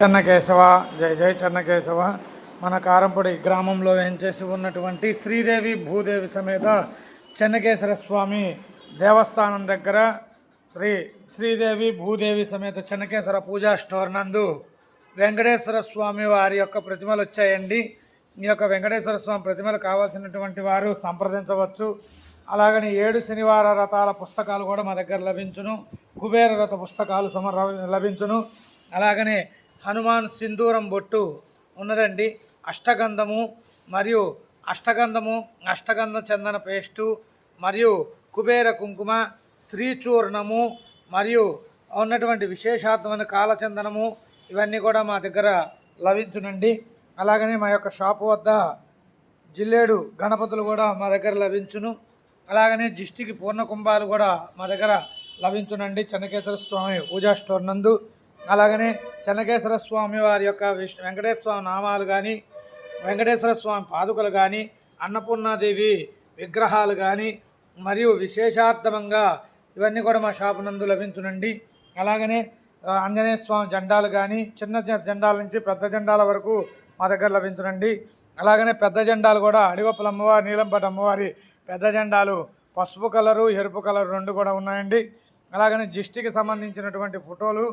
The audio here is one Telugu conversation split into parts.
చెన్నకేశవ జయ జయ చెన్నకేశవ. మన కారంపొడి గ్రామంలో వేంచేసి ఉన్నటువంటి శ్రీదేవి భూదేవి సమేత చెన్నకేశ్వర స్వామి దేవస్థానం దగ్గర శ్రీదేవి భూదేవి సమేత చెన్నకేశ్వర పూజా స్టోర్ నందు వెంకటేశ్వర స్వామి వారి యొక్క ప్రతిమలు వచ్చాయండి. ఈ యొక్క వెంకటేశ్వర స్వామి ప్రతిమలు కావాల్సినటువంటి వారు సంప్రదించవచ్చు. అలాగని 7 శనివార రథాల పుస్తకాలు కూడా మా దగ్గర లభించును. కుబేర రథ పుస్తకాలు లభించును. అలాగనే హనుమాన్ సింధూరం బొట్టు ఉన్నదండి. అష్టగంధము మరియు అష్టగంధ చందన పేస్టు మరియు కుబేర కుంకుమ శ్రీచూర్ణము మరియు ఉన్నటువంటి విశేషార్థమైన కాలచందనము ఇవన్నీ కూడా మా దగ్గర లభించునండి. అలాగనే మా యొక్క షాపు వద్ద జిల్లేడు గణపతులు కూడా మా దగ్గర లభించును. అలాగనే దిష్టికి పూర్ణ కుంభాలు కూడా మా దగ్గర లభించునండి చెన్నకేశ్వర స్వామి పూజా స్టోర్ నందు. అలాగనే చెన్నకేశ్వర స్వామి వారి యొక్క వెంకటేశ్వర స్వామి నామాలు కానీ, వెంకటేశ్వర స్వామి పాదుకలు కానీ, అన్నపూర్ణాదేవి విగ్రహాలు కానీ మరియు విశేషార్థంగా ఇవన్నీ కూడా మా షాపు నందు లభించునండి. అలాగనే ఆంజనేయ స్వామి జెండాలు కానీ, చిన్న జెండాల నుంచి పెద్ద జెండాల వరకు మా దగ్గర లభించునండి. అలాగనే పెద్ద జెండాలు కూడా అడిగొప్పల అమ్మవారి, నీలంపేట అమ్మవారి పెద్ద జెండాలు పసుపు కలరు, ఎరుపు కలరు 2 కూడా ఉన్నాయండి. అలాగనే దిష్టికి సంబంధించినటువంటి ఫోటోలు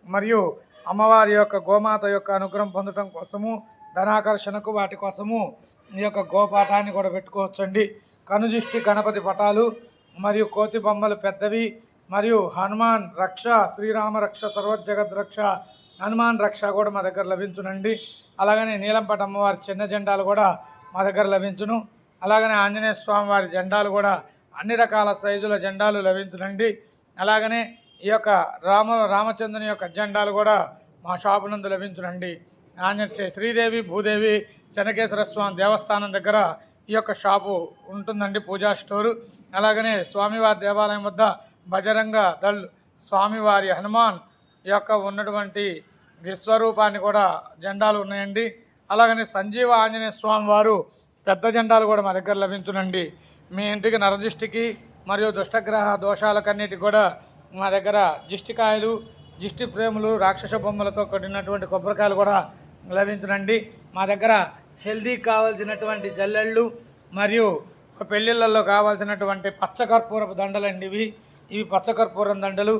మరియు అమ్మవారి యొక్క గోమాత యొక్క అనుగ్రహం పొందడం కోసము, ధనాకర్షణకు వాటి కోసము ఈ యొక్క గోపాఠాన్ని కూడా పెట్టుకోవచ్చండి. కనుదిష్టి గణపతి పటాలు మరియు కోతి బొమ్మలు పెద్దవి మరియు హనుమాన్ రక్ష, శ్రీరామ రక్ష, సర్వజగద్ రక్ష, హనుమాన్ రక్ష కూడా మా దగ్గర లభించునండి. అలాగనే నీలంపేట అమ్మవారి చిన్న జెండాలు కూడా మా దగ్గర లభించును. అలాగనే ఆంజనేయ స్వామి వారి జెండాలు కూడా అన్ని రకాల సైజుల జెండాలు లభించునండి. అలాగనే ఈ యొక్క రామచంద్రుని యొక్క జెండాలు కూడా మా షాపు నందు లభించునండి. శ్రీదేవి భూదేవి చెన్నకేశ్వర స్వామి దేవస్థానం దగ్గర ఈ యొక్క షాపు ఉంటుందండి, పూజా స్టోరు. అలాగనే స్వామివారి దేవాలయం వద్ద బజరంగ దళ్ స్వామివారి హనుమాన్ యొక్క ఉన్నటువంటి విశ్వరూపాన్ని కూడా జెండాలు ఉన్నాయండి. అలాగనే సంజీవ ఆంజనేయ స్వామి వారు పెద్ద జెండాలు కూడా మా దగ్గర లభించునండి. మీ ఇంటికి నరదిష్టికి మరియు దుష్టగ్రహ దోషాలకన్నిటికి కూడా మా దగ్గర దిష్టికాయలు, దిష్టి ఫ్రేములు, రాక్షస బొమ్మలతో కట్టినటువంటి కొబ్బరికాయలు కూడా లభించునండి. మా దగ్గర హెల్దీ కావాల్సినటువంటి జల్లెళ్ళు మరియు పెళ్ళిళ్ళల్లో కావాల్సినటువంటి పచ్చకర్పూరపు దండలండి. ఇవి పచ్చకర్పూరం దండలు.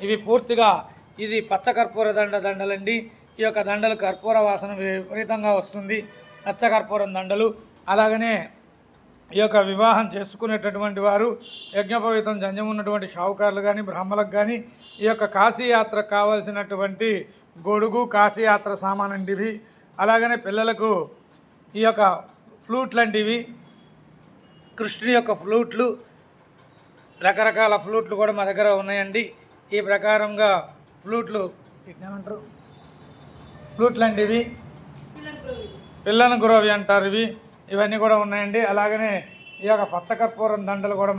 ఇవి పూర్తిగా ఇది పచ్చకర్పూర దండలండి. ఈ యొక్క దండలు కర్పూర వాసన విపరీతంగా వస్తుంది, పచ్చకర్పూరం దండలు. అలాగనే ఈ యొక్క వివాహం చేసుకునేటటువంటి వారు, యజ్ఞోపవీతం జంజం ఉన్నటువంటి షావుకారులు కానీ, బ్రాహ్మలకు కానీ ఈ యొక్క కాశీయాత్రకు కావాల్సినటువంటి గొడుగు, కాశీయాత్ర సామానండివి. అలాగనే పిల్లలకు ఈ యొక్క ఫ్లూట్లంటివి, కృష్ణుని యొక్క ఫ్లూట్లు, రకరకాల ఫ్లూట్లు కూడా మా దగ్గర ఉన్నాయండి. ఈ ప్రకారంగా ఫ్లూట్లు ఏమంటారు, ఫ్లూట్లంటివి పిల్లన గురవి అంటారు. ఇవన్నీ కూడా ఉన్నాయండి. అలాగనే ఈ యొక్క పచ్చకర్పూరం దండలు కూడా